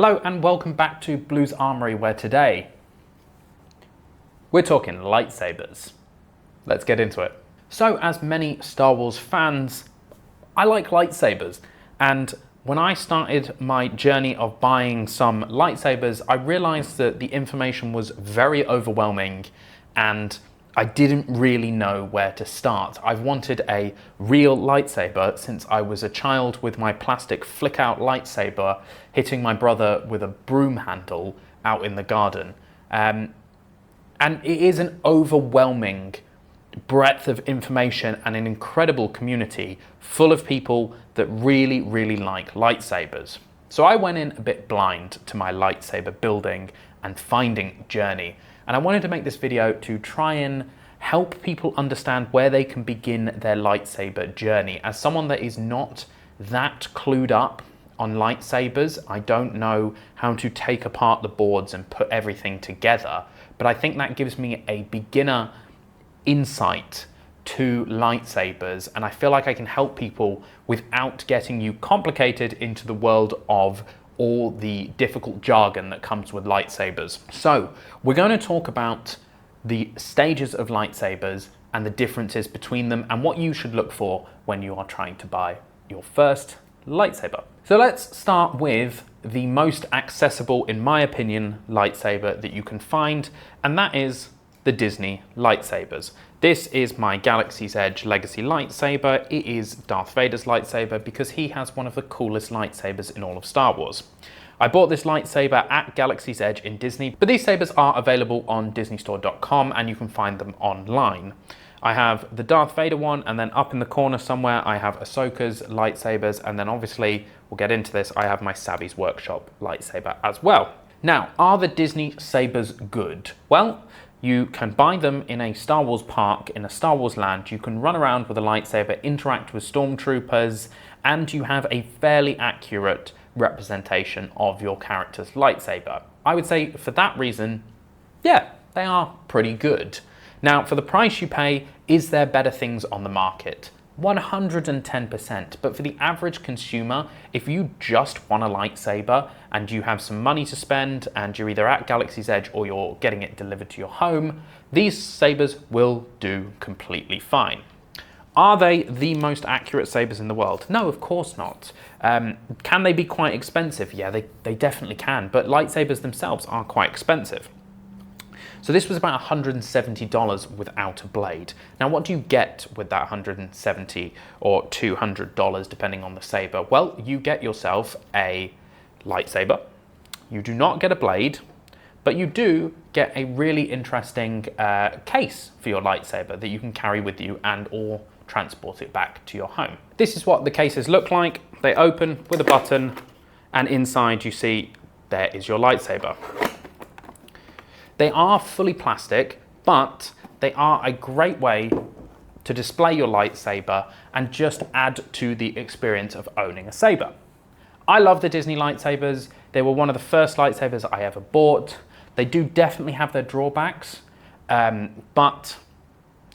Hello and welcome back to Blues Armory, where today we're talking lightsabers. Let's get into it. So, as many Star Wars fans, I like lightsabers, and when I started my journey of buying some lightsabers, I realized that the information was very overwhelming and I didn't really know where to start. I've wanted a real lightsaber since I was a child, with my plastic flick-out lightsaber hitting my brother with a broom handle out in the garden. And it is an overwhelming breadth of information and an incredible community full of people that really, really like lightsabers. So I went in a bit blind to my lightsaber building and finding journey. And I wanted to make this video to try and help people understand where they can begin their lightsaber journey. As someone that is not that clued up on lightsabers, I don't know how to take apart the boards and put everything together, but I think that gives me a beginner insight to lightsabers, and I feel like I can help people without getting you complicated into the world of all the difficult jargon that comes with lightsabers. So we're going to talk about the stages of lightsabers and the differences between them and what you should look for when you are trying to buy your first lightsaber. So let's start with the most accessible, in my opinion, lightsaber that you can find, and that is the Disney lightsabers. This is my Galaxy's Edge Legacy lightsaber. It is Darth Vader's lightsaber because he has one of the coolest lightsabers in all of Star Wars. I bought this lightsaber at Galaxy's Edge in Disney, but these sabers are available on disneystore.com and you can find them online. I have the Darth Vader one, and then up in the corner somewhere I have Ahsoka's lightsabers, and then obviously, we'll get into this, I have my Savvy's Workshop lightsaber as well. Now, are the Disney sabers good? Well, you can buy them in a Star Wars park, in a Star Wars land. You can run around with a lightsaber, interact with stormtroopers, and you have a fairly accurate representation of your character's lightsaber. I would say for that reason, yeah, they are pretty good. Now, for the price you pay, is there better things on the market? 110%, but for the average consumer, if you just want a lightsaber and you have some money to spend and you're either at Galaxy's Edge or you're getting it delivered to your home, these sabers will do completely fine. Are they the most accurate sabers in the world? No, of course not. Can they be quite expensive? Yeah, they definitely can, but lightsabers themselves are quite expensive. So this was about $170 without a blade. Now, what do you get with that $170 or $200 depending on the saber? Well, you get yourself a lightsaber. You do not get a blade, but you do get a really interesting case for your lightsaber that you can carry with you and or transport it back to your home. This is what the cases look like. They open with a button, and inside you see there is your lightsaber. They are fully plastic, but they are a great way to display your lightsaber and just add to the experience of owning a saber. I love the Disney lightsabers. They were one of the first lightsabers I ever bought. They do definitely have their drawbacks, but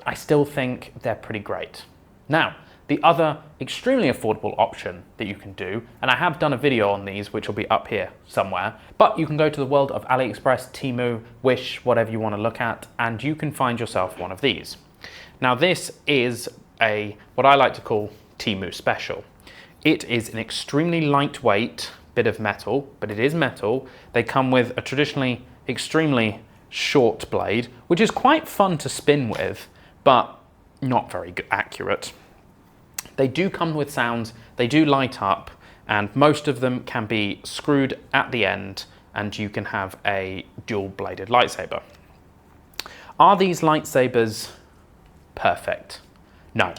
I still think they're pretty great. Now, the other extremely affordable option that you can do, and I have done a video on these which will be up here somewhere, but you can go to the world of Aliexpress, Temu, Wish, whatever you want to look at, and you can find yourself one of these. Now, this is what I like to call Temu Special. It is an extremely lightweight bit of metal, but it is metal. They come with a traditionally extremely short blade, which is quite fun to spin with, but not very accurate. They do come with sounds, they do light up, and most of them can be screwed at the end and you can have a dual-bladed lightsaber. Are these lightsabers perfect? No,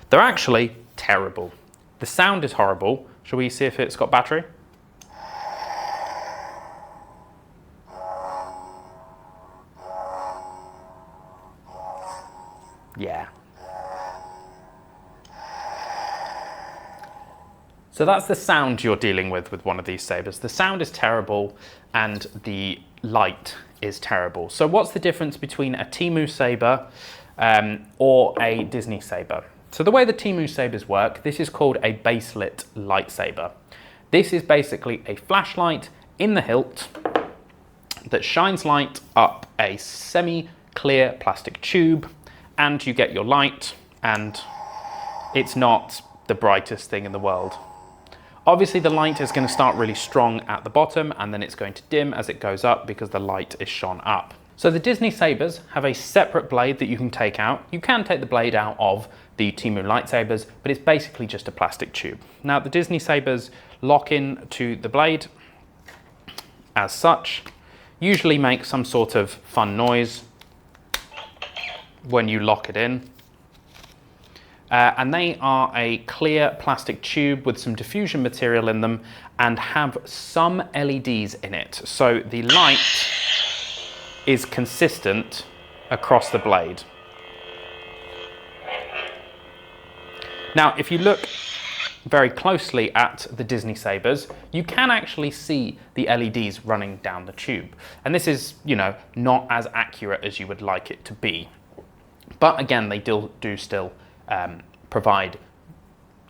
they're actually terrible. The sound is horrible. Shall we see if it's got battery? Yeah. So that's the sound you're dealing with one of these sabers. The sound is terrible and the light is terrible. So what's the difference between a Temu saber or a Disney saber? So the way the Temu sabers work, this is called a Baselit lightsaber. This is basically a flashlight in the hilt that shines light up a semi-clear plastic tube, and you get your light, and it's not the brightest thing in the world. Obviously the light is going to start really strong at the bottom, and then it's going to dim as it goes up because the light is shone up. So the Disney sabers have a separate blade that you can take out. You can take the blade out of the Temu lightsabers, but it's basically just a plastic tube. Now the Disney sabers lock in to the blade as such, usually make some sort of fun noise when you lock it in. And they are a clear plastic tube with some diffusion material in them and have some LEDs in it. So the light is consistent across the blade. Now, if you look very closely at the Disney sabers, you can actually see the LEDs running down the tube. And this is, you know, not as accurate as you would like it to be. But again, they do still provide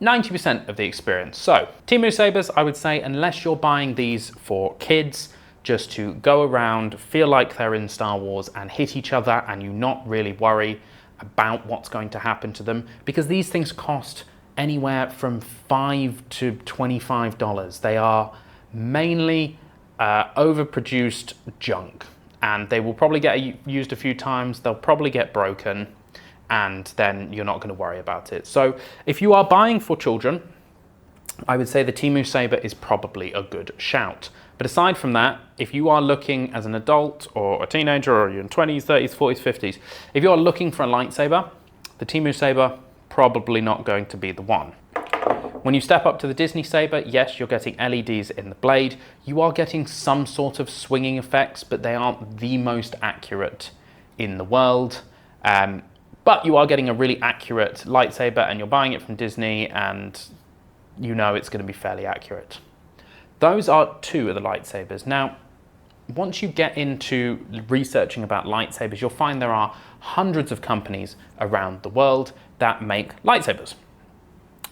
90% of the experience. So, Temu sabers, I would say, unless you're buying these for kids, just to go around, feel like they're in Star Wars and hit each other, and you not really worry about what's going to happen to them, because these things cost anywhere from $5 to $25. They are mainly overproduced junk, and they will probably get used a few times, they'll probably get broken, and then you're not going to worry about it. So if you are buying for children, I would say the Temu saber is probably a good shout. But aside from that, if you are looking as an adult or a teenager, or you're in 20s, 30s, 40s, 50s, if you're looking for a lightsaber, the Temu saber probably not going to be the one. When you step up to the Disney saber, yes, you're getting LEDs in the blade. You are getting some sort of swinging effects, but they aren't the most accurate in the world. But you are getting a really accurate lightsaber, and you're buying it from Disney, and you know it's going to be fairly accurate. Those are two of the lightsabers. Now, once you get into researching about lightsabers, you'll find there are hundreds of companies around the world that make lightsabers.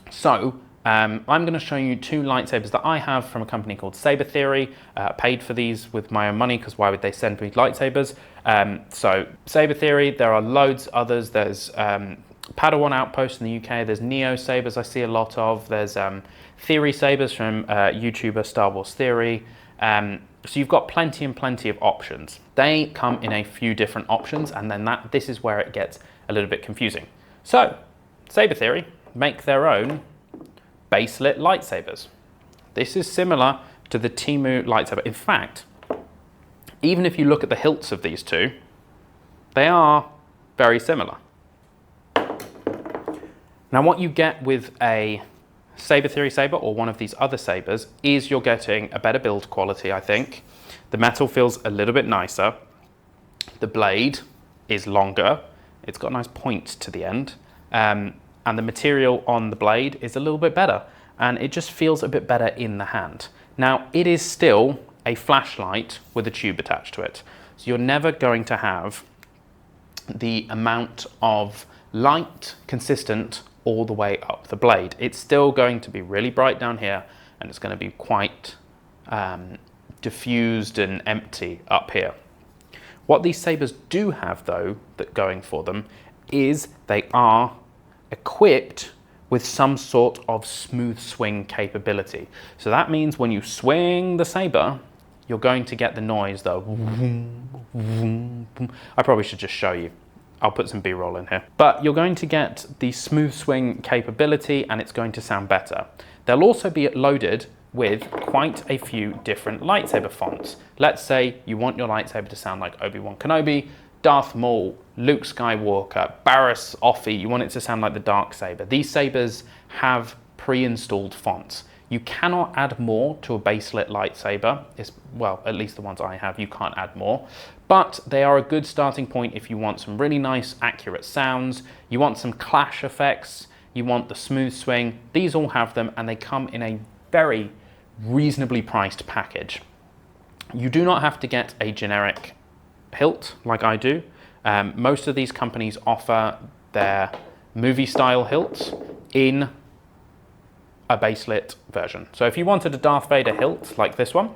So I'm going to show you two lightsabers that I have from a company called Saber Theory. Paid for these with my own money, because why would they send me lightsabers? So Saber Theory, there are loads others. There's Padawan Outpost in the UK. There's Neo Sabers I see a lot of. There's Theory Sabers from YouTuber Star Wars Theory. So you've got plenty and plenty of options. They come in a few different options, and then this is where it gets a little bit confusing. So Saber Theory make their own Baselit lightsabers. This is similar to the Temu lightsaber. In fact, even if you look at the hilts of these two, they are very similar. Now what you get with a Saber Theory saber or one of these other sabers is you're getting a better build quality, I think. The metal feels a little bit nicer. The blade is longer. It's got a nice point to the end. And the material on the blade is a little bit better. And it just feels a bit better in the hand. Now, it is still a flashlight with a tube attached to it. So you're never going to have the amount of light consistent all the way up the blade. It's still going to be really bright down here, and it's going to be quite diffused and empty up here. What these sabers do have, though, that going for them is they are equipped with some sort of smooth swing capability. So that means when you swing the saber, you're going to get the noise, though. I probably should just show you. I'll put some B-roll in here. But you're going to get the smooth swing capability, and it's going to sound better. They'll also be loaded with quite a few different lightsaber fonts. Let's say you want your lightsaber to sound like Obi-Wan Kenobi, Darth Maul, Luke Skywalker, Barriss Offee. You want it to sound like the dark saber. These sabers have pre-installed fonts. You cannot add more to a baselit lightsaber. Well, at least the ones I have, you can't add more. But they are a good starting point if you want some really nice, accurate sounds. You want some clash effects. You want the smooth swing. These all have them, and they come in a very reasonably priced package. You do not have to get a generic hilt like I do. Most of these companies offer their movie-style hilts in a baselit version. So if you wanted a Darth Vader hilt like this one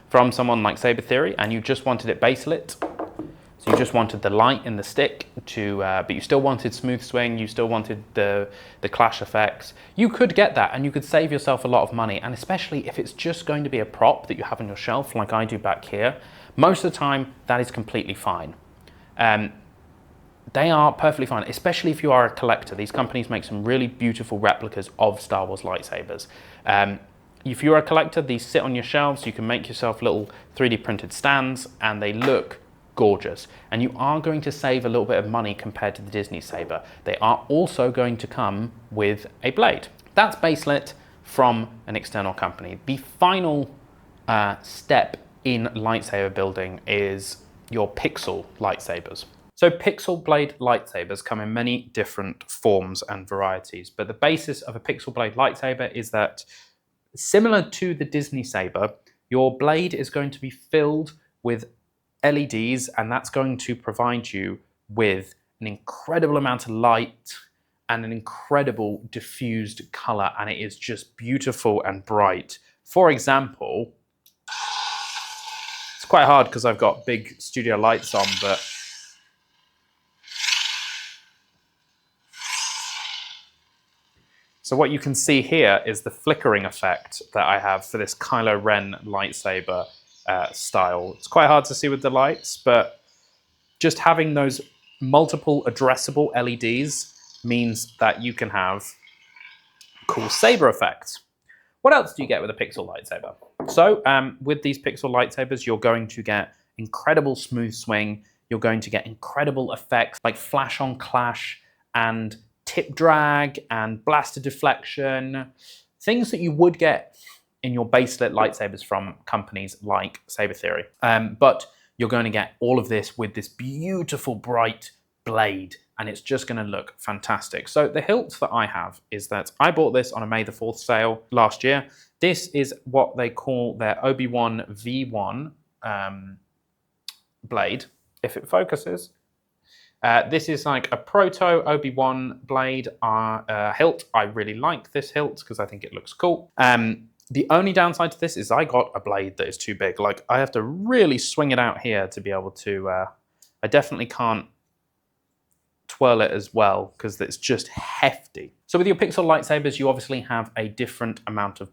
from someone like Saber Theory and you just wanted it baselit, so you just wanted the light in the stick but you still wanted smooth swing, you still wanted the clash effects, you could get that and you could save yourself a lot of money. And especially if it's just going to be a prop that you have on your shelf like I do back here, most of the time that is completely fine. They are perfectly fine, especially if you are a collector. These companies make some really beautiful replicas of Star Wars lightsabers. If you're a collector, these sit on your shelves. You can make yourself little 3D printed stands and they look gorgeous. And you are going to save a little bit of money compared to the Disney Saber. They are also going to come with a blade. That's Baselit from an external company. The final step in lightsaber building is your pixel lightsabers. So pixel blade lightsabers come in many different forms and varieties, but the basis of a pixel blade lightsaber is that, similar to the Disney Saber, your blade is going to be filled with LEDs, and that's going to provide you with an incredible amount of light and an incredible diffused color, and it is just beautiful and bright. For example, it's quite hard because I've got big studio lights on, but so what you can see here is the flickering effect that I have for this Kylo Ren lightsaber style. It's quite hard to see with the lights, but just having those multiple addressable LEDs means that you can have cool saber effects. What else do you get with a pixel lightsaber? So with these pixel lightsabers, you're going to get incredible smooth swing. You're going to get incredible effects like flash on clash and tip drag and blaster deflection, things that you would get in your baselit lightsabers from companies like Saber Theory. But you're going to get all of this with this beautiful bright blade, and it's just going to look fantastic. So the hilt that I have is that I bought this on a May the 4th sale last year. This is what they call their Obi-Wan V1 blade, if it focuses. This is like a proto Obi-Wan blade hilt. I really like this hilt because I think it looks cool. The only downside to this is I got a blade that is too big. Like, I have to really swing it out here to be able to, I definitely can't twirl it as well because it's just hefty. So with your pixel lightsabers, you obviously have a different amount of,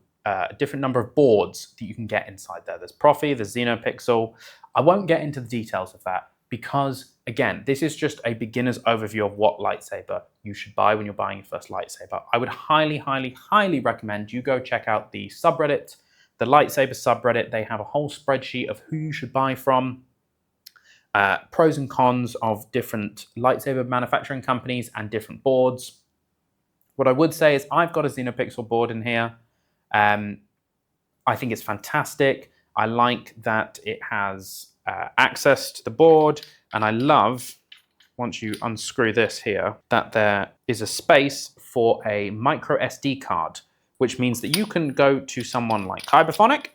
different number of boards that you can get inside there. There's Profi, there's Neopixel. I won't get into the details of that because, again, this is just a beginner's overview of what lightsaber you should buy when you're buying your first lightsaber. I would highly, highly, highly recommend you go check out the subreddit, the lightsaber subreddit. They have a whole spreadsheet of who you should buy from, pros and cons of different lightsaber manufacturing companies and different boards. What I would say is I've got a Neopixel board in here. I think it's fantastic. I like that it has access to the board, and I love, once you unscrew this here, that there is a space for a micro SD card, which means that you can go to someone like Kyberphonic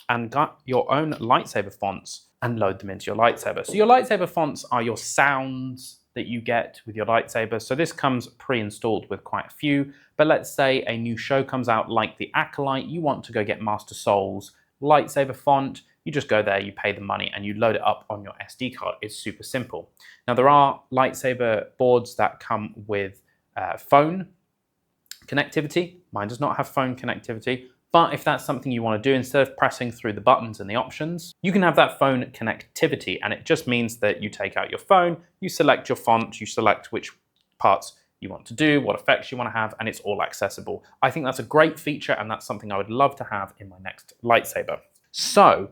and get your own lightsaber fonts and load them into your lightsaber. So your lightsaber fonts are your sounds that you get with your lightsaber. So this comes pre-installed with quite a few, but let's say a new show comes out like the Acolyte, you want to go get Master Soul's lightsaber font, you just go there, you pay the money, and you load it up on your SD card. It's super simple. Now, there are lightsaber boards that come with phone connectivity. Mine does not have phone connectivity, but if that's something you want to do, instead of pressing through the buttons and the options, you can have that phone connectivity, and it just means that you take out your phone, you select your font, you select which parts you want to do, what effects you want to have, and it's all accessible. I think that's a great feature, and that's something I would love to have in my next lightsaber. So,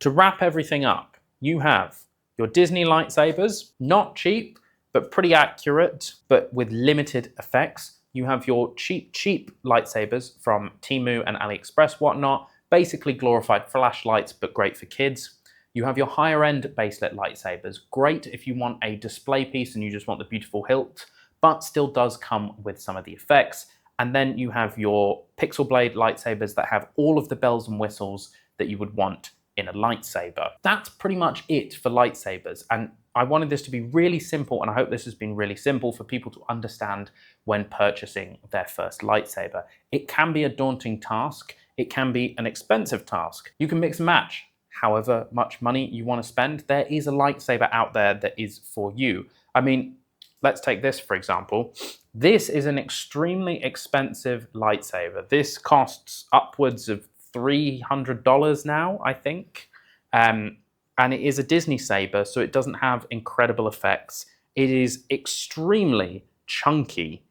to wrap everything up, you have your Disney lightsabers, not cheap, but pretty accurate, but with limited effects. You have your cheap lightsabers from Temu and Aliexpress, whatnot, basically glorified flashlights, but great for kids. You have your higher end baselit lightsabers, great if you want a display piece and you just want the beautiful hilt, but still does come with some of the effects. And then you have your pixel blade lightsabers that have all of the bells and whistles that you would want in a lightsaber. That's pretty much it for lightsabers, and I wanted this to be really simple, and I hope this has been really simple for people to understand when purchasing their first lightsaber. It can be a daunting task, it can be an expensive task. You can mix and match. however much money you want to spend, there is a lightsaber out there that is for you. I mean, let's take this for example. This is an extremely expensive lightsaber. This costs upwards of $300 now, I think. And it is a Disney saber, so it doesn't have incredible effects. It is extremely chunky.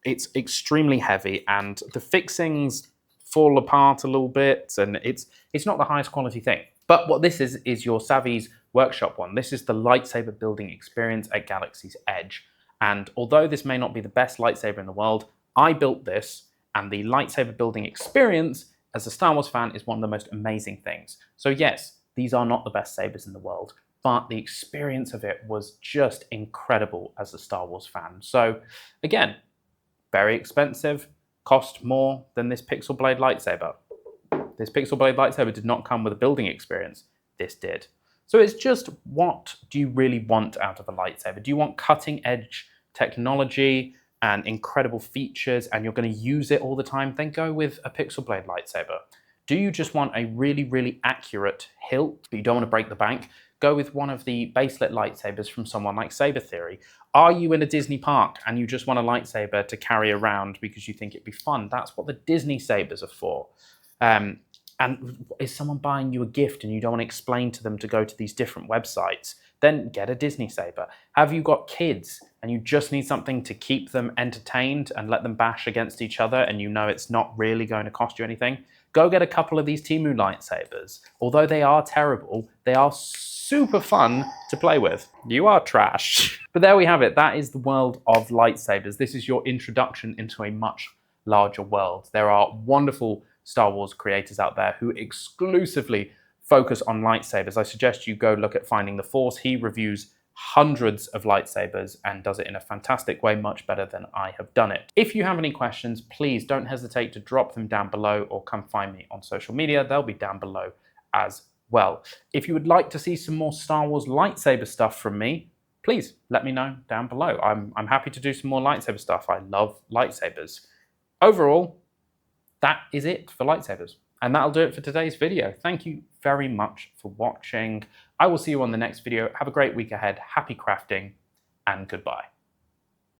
It's extremely heavy, and the fixings fall apart a little bit, and it's not the highest quality thing. But what this is your Savvy's Workshop one. This is the lightsaber building experience at Galaxy's Edge. And although this may not be the best lightsaber in the world, I built this, and the lightsaber building experience as a Star Wars fan is one of the most amazing things. So yes, these are not the best sabers in the world, but the experience of it was just incredible as a Star Wars fan. So again, very expensive, cost more than this Pixel Blade lightsaber. This Pixel Blade lightsaber did not come with a building experience. This did. So it's just, what do you really want out of a lightsaber? Do you want cutting edge technology and incredible features and you're going to use it all the time? Then go with a Pixel Blade lightsaber. Do you just want a really, really accurate hilt, but you don't want to break the bank? Go with one of the Baselit lightsabers from someone like Saber Theory. Are you in a Disney park and you just want a lightsaber to carry around because you think it'd be fun? That's what the Disney sabers are for. And is someone buying you a gift and you don't want to explain to them to go to these different websites? Then get a Disney saber. Have you got kids and you just need something to keep them entertained and let them bash against each other and you know it's not really going to cost you anything? Go get a couple of these Temu lightsabers. Although they are terrible, they are super fun to play with. You are trash. But there we have it. That is the world of lightsabers. This is your introduction into a much larger world. There are wonderful Star Wars creators out there who exclusively focus on lightsabers. I suggest you go look at Finding the Force. He reviews hundreds of lightsabers and does it in a fantastic way, much better than I have done it. If you have any questions, please don't hesitate to drop them down below or come find me on social media. They'll be down below as well. If you would like to see some more Star Wars lightsaber stuff from me, please let me know down below. I'm happy to do some more lightsaber stuff. I love lightsabers. Overall, that is it for lightsabers. And that'll do it for today's video. Thank you very much for watching. I will see you on the next video. Have a great week ahead. Happy crafting and goodbye.